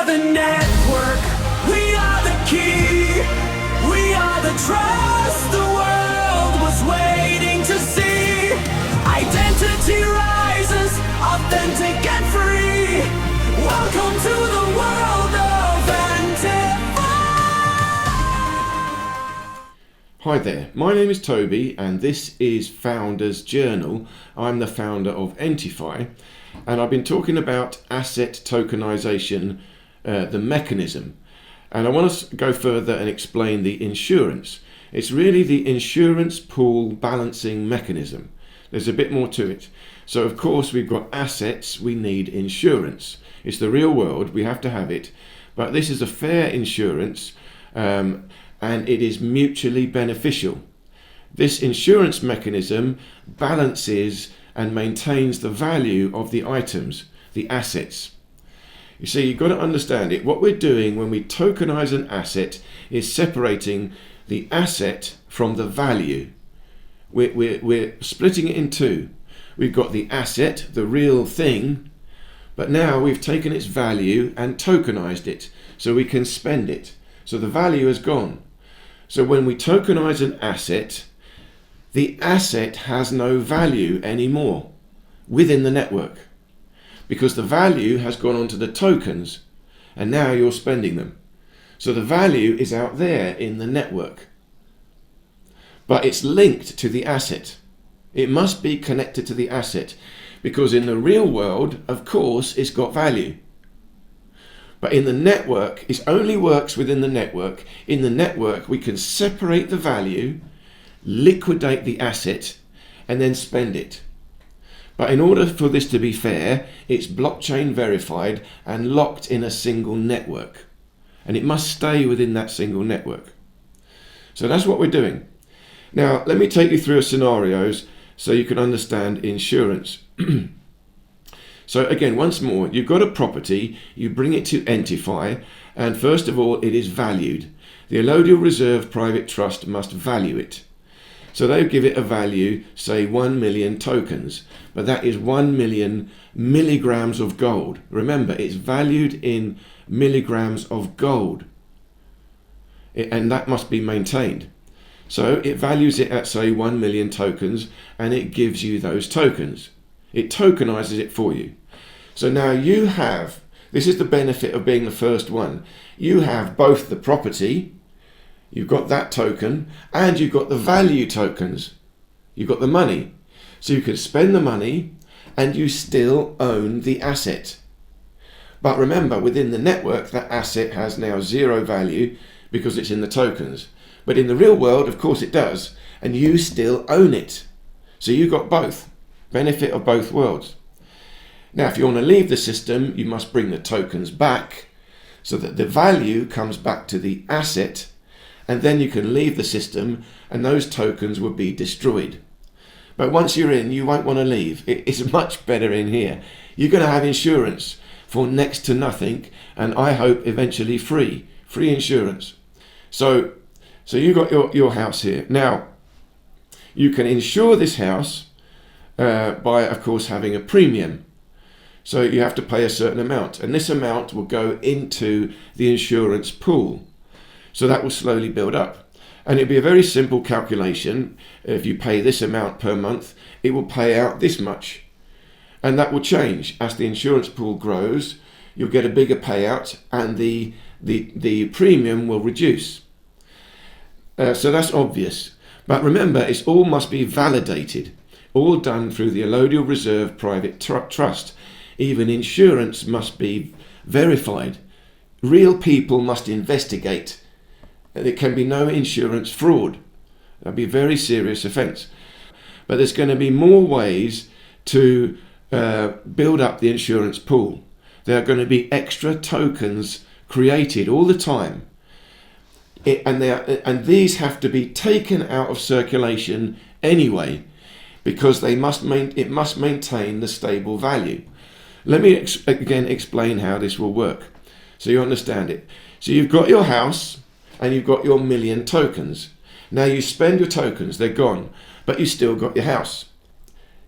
the network, we are the key, we are the trust the world was waiting to see. Identity rises, authentic and free. Welcome to the world of ENTIFY. Hi there, my name is Toby and this is Founders Journal. I'm the founder of ENTIFY and I've been talking about asset tokenization, the mechanism. And I want to go further and explain the insurance. It's really the insurance pool balancing mechanism. There's a bit more to it. So of course we've got assets, we need insurance. It's the real world, we have to have it. But this is a fair insurance and it is mutually beneficial. This insurance mechanism balances and maintains the value of the items, the assets. You see, you've got to understand it. What we're doing when we tokenize an asset is separating the asset from the value. We're splitting it in two. We've got the asset, the real thing, but now we've taken its value and tokenized it so we can spend it. So the value is gone. So when we tokenize an asset, the asset has no value anymore within the network because the value has gone onto the tokens and now you're spending them. So the value is out there in the network, but it's linked to the asset. It must be connected to the asset because in the real world, of course, it's got value. But in the network, it only works within the network. In the network, we can separate the value, liquidate the asset, and then spend it. But in order for this to be fair, it's blockchain verified and locked in a single network. And it must stay within that single network. So that's what we're doing. Now, let me take you through scenarios so you can understand insurance. So again, once more, you've got a property, you bring it to ENTIFY, and first of all, it is valued. The Allodial Reserve Private Trust must value it. So they give it a value, say 1 million tokens, but that is 1 million milligrams of gold. Remember, it's valued in milligrams of gold, and that must be maintained. So it values it at, say, 1 million tokens, and it gives you those tokens. It tokenizes it for you. So now you have, this is the benefit of being the first one, you have both the property, you've got that token, and you've got the value tokens. You've got the money. So you can spend the money and you still own the asset. But remember, within the network, that asset has now zero value because it's in the tokens. But in the real world, of course it does, and you still own it. So you've got both, benefit of both worlds. Now, if you want to leave the system, you must bring the tokens back so that the value comes back to the asset, and then you can leave the system and those tokens will be destroyed. But once you're in, you won't want to leave. It's much better in here. You're going to have insurance for next to nothing, and I hope eventually free insurance. So you got your house here. Now, you can insure this house by, of course, having a premium. So you have to pay a certain amount, and this amount will go into the insurance pool. So that will slowly build up. And it'll be a very simple calculation. If you pay this amount per month, it will pay out this much. And that will change. As the insurance pool grows, you'll get a bigger payout and the premium will reduce. So that's obvious. But remember, it's all must be validated. All done through the Allodial Reserve Private Trust. Even insurance must be verified. Real people must investigate. There can be no insurance fraud. That'd be a very serious offence. But there's going to be more ways to build up the insurance pool. There are going to be extra tokens created all the time. And these have to be taken out of circulation anyway, because it must maintain the stable value. Let me again explain how this will work so you understand it. So you've got your house and you've got your million tokens. Now you spend your tokens, they're gone, but you still got your house.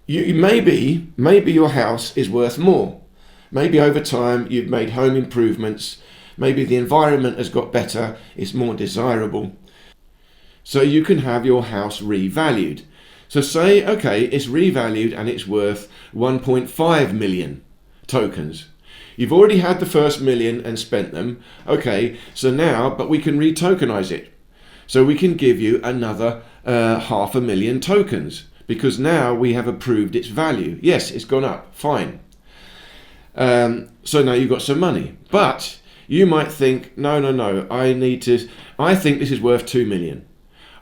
Maybe your house is worth more, Maybe over time you've made home improvements. Maybe the environment has got better, it's more desirable. So you can have your house revalued. So say, okay, it's revalued and it's worth 1.5 million tokens. You've already had the first million and spent them. Okay, so now, but we can retokenize it. So we can give you another 500,000 tokens because now we have approved its value. Yes, it's gone up, fine. So now you've got some money. But you might think, no, I think this is worth 2 million.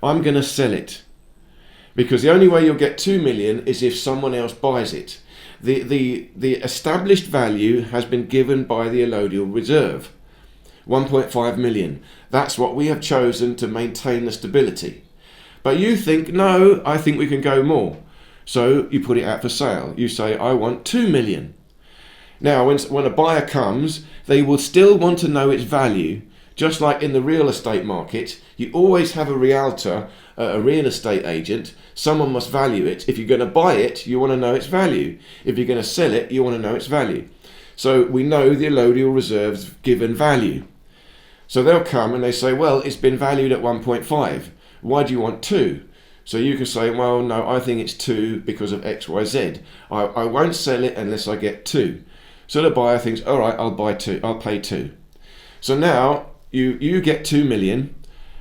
I'm going to sell it. Because the only way you'll get 2 million is if someone else buys it. The established value has been given by the allodial reserve, 1.5 million. That's what we have chosen to maintain the stability. But you think, no, I think we can go more. So you put it out for sale. You say, I want 2 million. Now, when a buyer comes, they will still want to know its value. Just like in the real estate market, you always have a realtor, a real estate agent. Someone must value it. If you're going to buy it, you want to know its value. If you're going to sell it, you want to know its value. So we know the allodial reserve's given value. So they'll come and they say, well, it's been valued at 1.5. Why do you want 2? So you can say, well, no, I think it's 2 because of X, Y, Z. I won't sell it unless I get 2. So the buyer thinks, all right, I'll buy 2. I'll pay 2. So now you get 2 million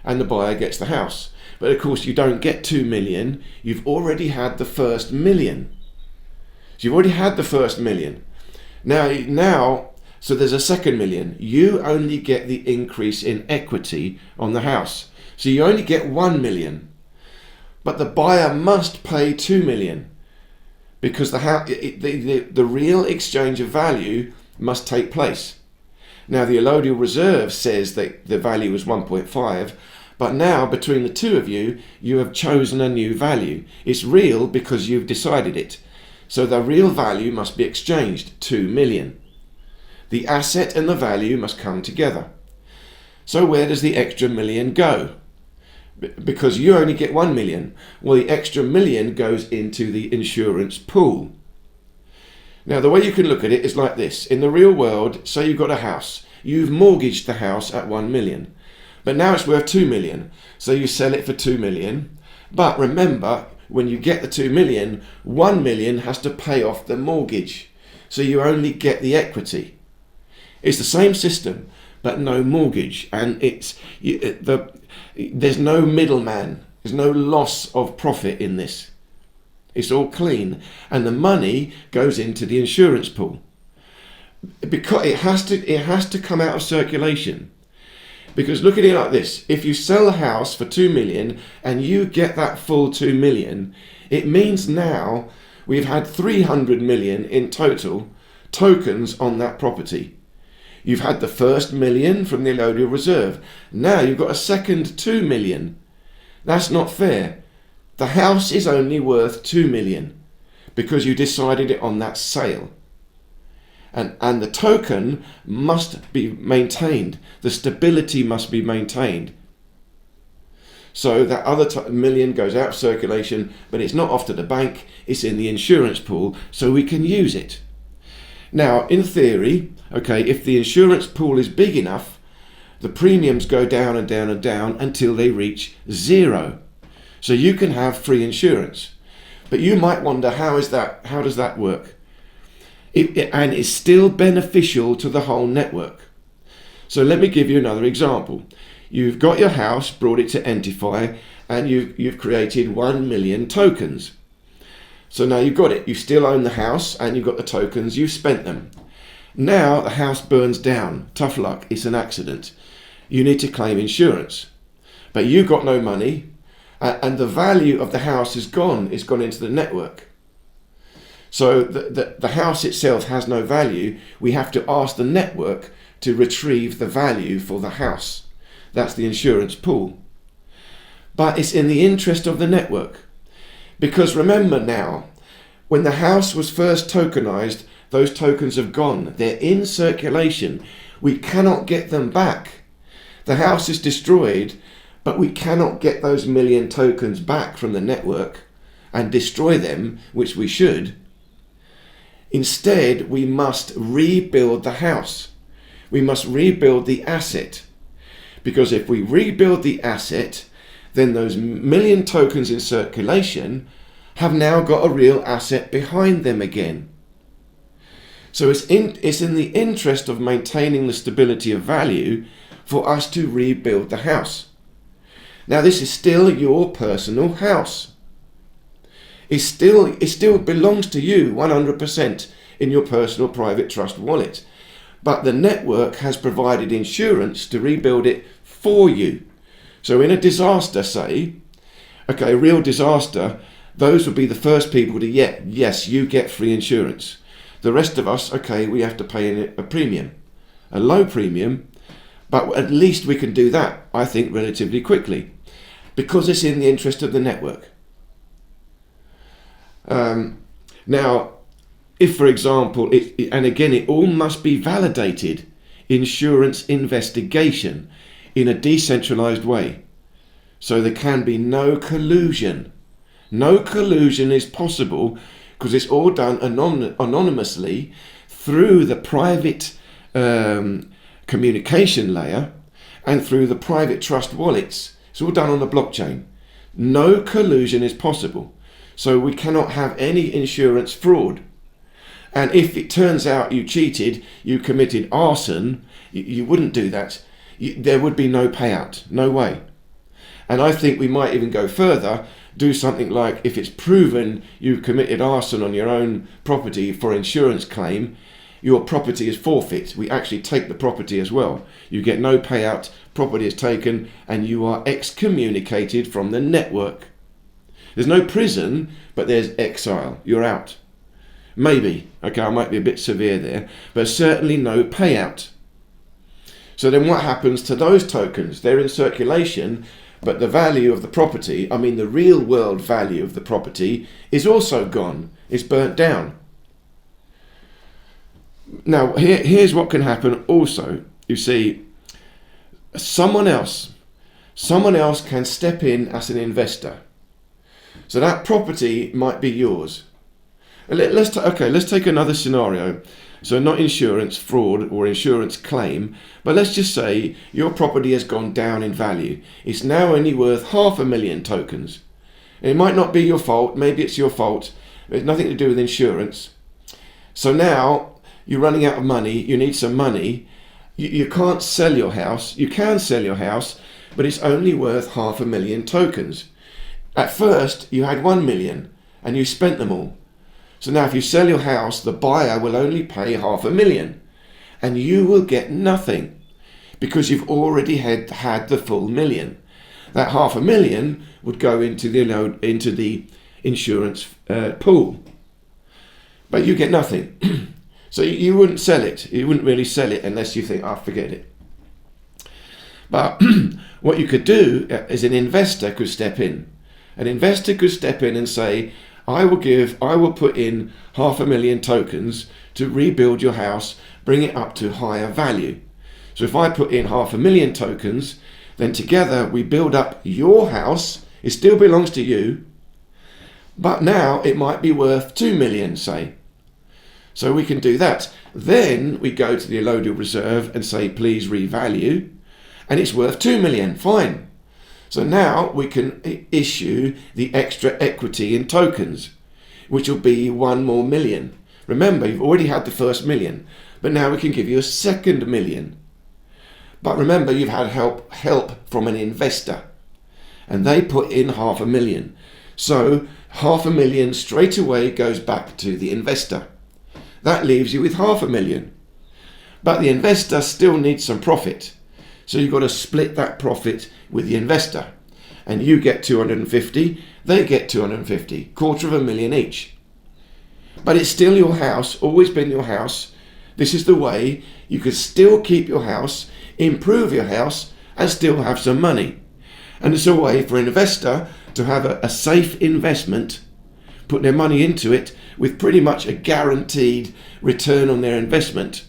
and the buyer gets the house. But of course you don't get 2 million. You've already had the first million. So you've already had the first million. Now, so there's a second million. You only get the increase in equity on the house. So you only get 1 million. But the buyer must pay 2 million because the real exchange of value must take place. Now the allodial reserve says that the value is 1.5, but now between the two of you, you have chosen a new value. It's real because you've decided it. So the real value must be exchanged, 2 million. The asset and the value must come together. So where does the extra million go? Because you only get 1 million. Well, the extra million goes into the insurance pool. Now, the way you can look at it is like this. In the real world, say you've got a house. You've mortgaged the house at 1 million. But now it's worth 2 million. So you sell it for 2 million. But remember, when you get the 2 million, 1 million has to pay off the mortgage. So you only get the equity. It's the same system, but no mortgage. And there's no middleman. There's no loss of profit in this. It's all clean, and the money goes into the insurance pool because it has to come out of circulation. Because look at it like this: if you sell a house for 2 million and you get that full 2 million, it means now we've had 300 million in total tokens on that property. You've had the first million from the allodial reserve. Now you've got a second 2 million. That's not fair. The house is only worth 2 million because you decided it on that sale. And the token must be maintained. The stability must be maintained. So that other million goes out of circulation, but it's not off to the bank, it's in the insurance pool, so we can use it. Now, in theory, okay, if the insurance pool is big enough, the premiums go down and down and down until they reach 0. So you can have free insurance. But you might wonder, how does that work? And it's still beneficial to the whole network. So let me give you another example. You've got your house, brought it to ENTIFY, and you've created 1 million tokens. So now you've got it. You still own the house and you've got the tokens, you've spent them. Now the house burns down. Tough luck, it's an accident. You need to claim insurance. But you've got no money. And the value of the house is gone. It's gone into the network. So the house itself has no value. We have to ask the network to retrieve the value for the house. That's the insurance pool. But it's in the interest of the network. Because remember now, when the house was first tokenized, those tokens have gone. They're in circulation. We cannot get them back. The house is destroyed, but we cannot get those million tokens back from the network and destroy them, which we should. Instead, we must rebuild the house. We must rebuild the asset. Because if we rebuild the asset, then those million tokens in circulation have now got a real asset behind them again. So it's in the interest of maintaining the stability of value for us to rebuild the house. Now, this is still your personal house. It still belongs to you 100% in your personal private trust wallet. But the network has provided insurance to rebuild it for you. So in a disaster, say, okay, a real disaster, those would be the first people to, yes, you get free insurance. The rest of us, okay, we have to pay a premium, a low premium, but at least we can do that, I think, relatively quickly, because it's in the interest of the network. Now, if, for example, and again, it all must be validated, insurance investigation in a decentralized way. So there can be no collusion. No collusion is possible because it's all done anonymously through the private communication layer and through the private trust wallets. It's all done on the blockchain. No collusion is possible. So we cannot have any insurance fraud. And if it turns out you cheated, you committed arson, you wouldn't do that. There would be no payout, no way. And I think we might even go further, do something like, if it's proven you've committed arson on your own property for insurance claim, your property is forfeit. We actually take the property as well. You get no payout, property is taken, and you are excommunicated from the network. There's no prison, but there's exile. You're out. Maybe, okay, I might be a bit severe there, but certainly no payout. So then what happens to those tokens? They're in circulation, but the value of the property, I mean the real world value of the property, is also gone. It's burnt down. Now, here's what can happen also. You see, someone else can step in as an investor. So that property might be yours. Let's take another scenario. So not insurance fraud or insurance claim, but let's just say your property has gone down in value. It's now only worth 500,000 tokens. And it might not be your fault, maybe it's your fault. It's nothing to do with insurance. So now you're running out of money, you need some money. You can't sell your house. You can sell your house, but it's only worth 500,000 tokens. At first, you had 1 million and you spent them all. So now if you sell your house, the buyer will only pay 500,000 and you will get nothing because you've already had the full million. That 500,000 would go into the insurance pool, but you get nothing. So you wouldn't sell it. You wouldn't really sell it unless you think, forget it. But what you could do is an investor could step in. An investor could step in and say, I will put in 500,000 tokens to rebuild your house, bring it up to higher value. So if I put in 500,000 tokens, then together we build up your house. It still belongs to you, but now it might be worth 2 million, say. So we can do that. Then we go to the allodial reserve and say, please revalue, and it's worth 2 million, fine. So now we can issue the extra equity in tokens, which will be 1 more million. Remember, you've already had the first million, but now we can give you a second million. But remember, you've had help from an investor, and they put in 500,000. So 500,000 straight away goes back to the investor. That leaves you with 500,000. But the investor still needs some profit. So you've got to split that profit with the investor. And you get 250, they get 250, 250,000 each. But it's still your house, always been your house. This is the way you could still keep your house, improve your house, and still have some money. And it's a way for an investor to have a safe investment, put their money into it with pretty much a guaranteed return on their investment.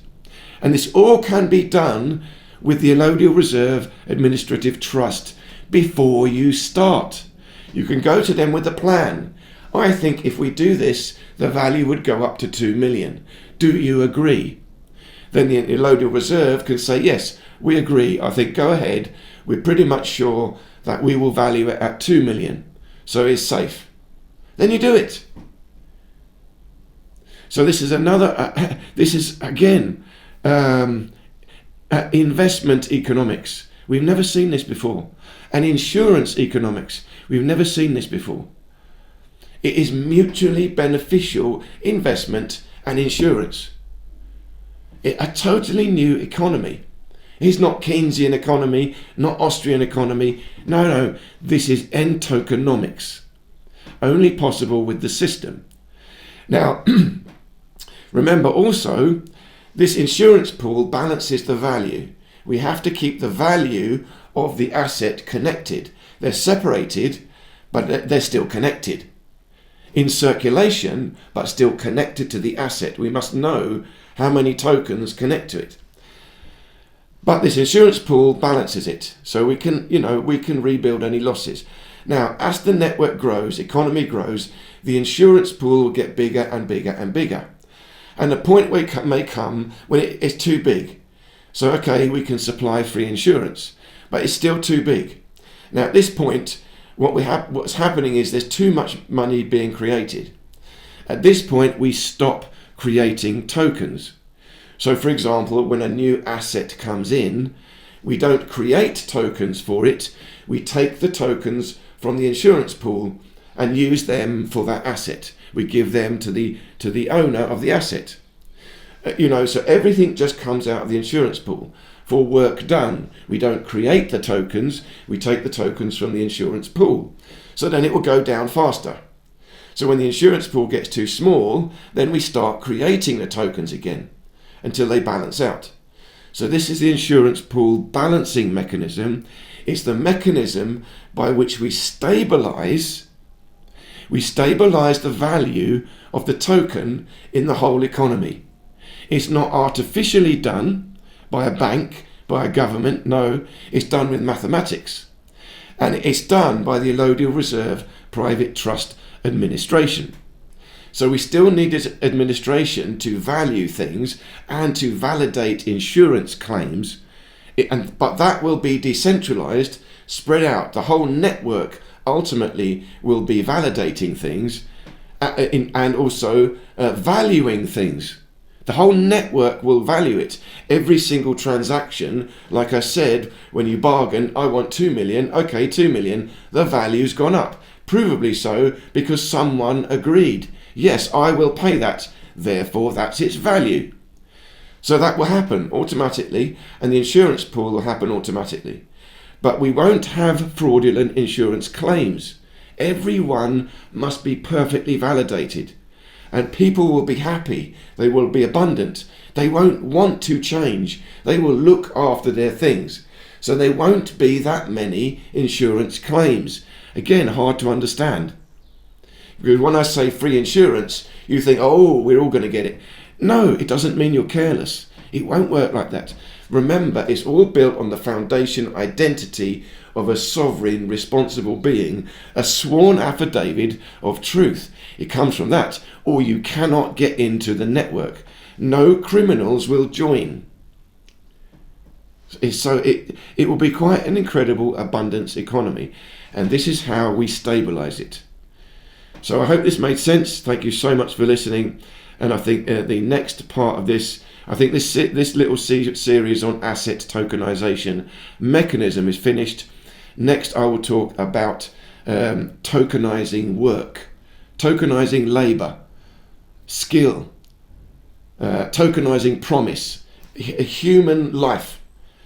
And this all can be done with the allodial reserve administrative trust before you start. You can go to them with a plan. I think if we do this, the value would go up to 2 million. Do you agree? Then the Elodial Reserve can say, yes, we agree. I think go ahead. We're pretty much sure that we will value it at 2 million. So it's safe. Then you do it. So this is another, this is again, investment economics. We've never seen this before. And insurance economics. We've never seen this before. It is mutually beneficial investment and insurance. A totally new economy. It's not Keynesian economy, not Austrian economy. No, this is tokenomics. Only possible with the system. Now, remember also, this insurance pool balances the value. We have to keep the value of the asset connected. They're separated, but they're still connected. In circulation, but still connected to the asset. We must know how many tokens connect to it. But this insurance pool balances it, so we can rebuild any losses. Now, as the network grows, economy grows, the insurance pool will get bigger and bigger and bigger. And the point where it may come when it's too big. So, okay, we can supply free insurance, but it's still too big. Now, at this point, what's happening is there's too much money being created. At this point, we stop creating tokens. So, for example, when a new asset comes in, we don't create tokens for it. We take the tokens from the insurance pool and use them for that asset. We give them to the owner of the asset. So everything just comes out of the insurance pool. For work done, we don't create the tokens, we take the tokens from the insurance pool. So then it will go down faster. So when the insurance pool gets too small, then we start creating the tokens again until they balance out. So this is the insurance pool balancing mechanism. It's the mechanism by which we stabilize the value of the token in the whole economy. It's not artificially done by a bank, by a government. No, it's done with mathematics. And it's done by the Elodial Reserve Private Trust Administration. So we still need this administration to value things and to validate insurance claims. But that will be decentralized, spread out. The whole network ultimately will be validating things and also valuing things. The whole network will value it. Every single transaction, like I said, when you bargain, I want 2 million, okay, 2 million, the value's gone up. Provably so because someone agreed. Yes, I will pay that. Therefore, that's its value. So that will happen automatically, and the insurance pool will happen automatically. But we won't have fraudulent insurance claims. Everyone must be perfectly validated. And people will be happy. They will be abundant. They won't want to change. They will look after their things. So there won't be that many insurance claims. Again, hard to understand. Because when I say free insurance, you think, oh, we're all going to get it. No, it doesn't mean you're careless. It won't work like that. Remember, it's all built on the foundation identity of a sovereign, responsible being, a sworn affidavit of truth. It comes from that, or you cannot get into the network. No criminals will join. So it will be quite an incredible abundance economy, and this is how we stabilize it. So I hope this made sense. Thank you so much for listening, and I think the next part of this, I think this little series on asset tokenization mechanism is finished. Next, I will talk about tokenizing work, tokenizing labor, skill, tokenizing promise, human life.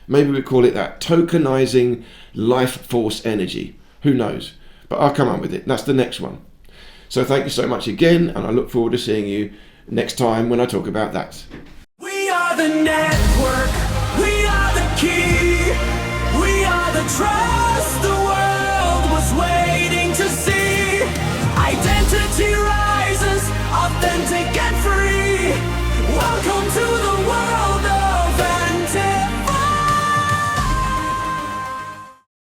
Maybe we call it that, tokenizing life force energy. Who knows? But I'll come up with it. That's the next one. So thank you so much again, and I look forward to seeing you next time when I talk about that. We are the network, we are the key, we are the trust the world was waiting to see. Identity rises, authentic and free. Welcome to the